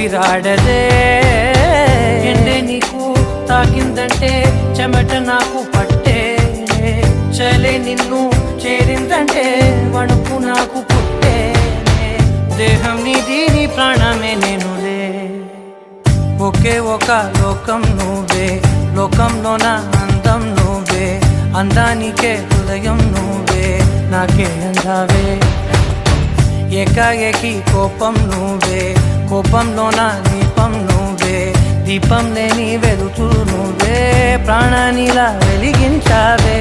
ఊపిరాడదే ఎండే నీకు తాకిందంటే చెమట నాకు పట్టే చలే నిన్ను చేరిందంటే వణుకు నాకు పుట్టే దేహం నీది నీ ప్రాణమే నేనులే ఒకే ఒక లోకం నువ్వే లోకంలో నా అందం నువ్వే అందానికే హృదయం నువ్వే నాకే అందావే ఏకాఏకి కోపం నువ్వే కోపంలో నా దీపం నువ్వే దీపం లేని వెలుతురు నువ్వే ప్రాణానిలా వెలిగించావే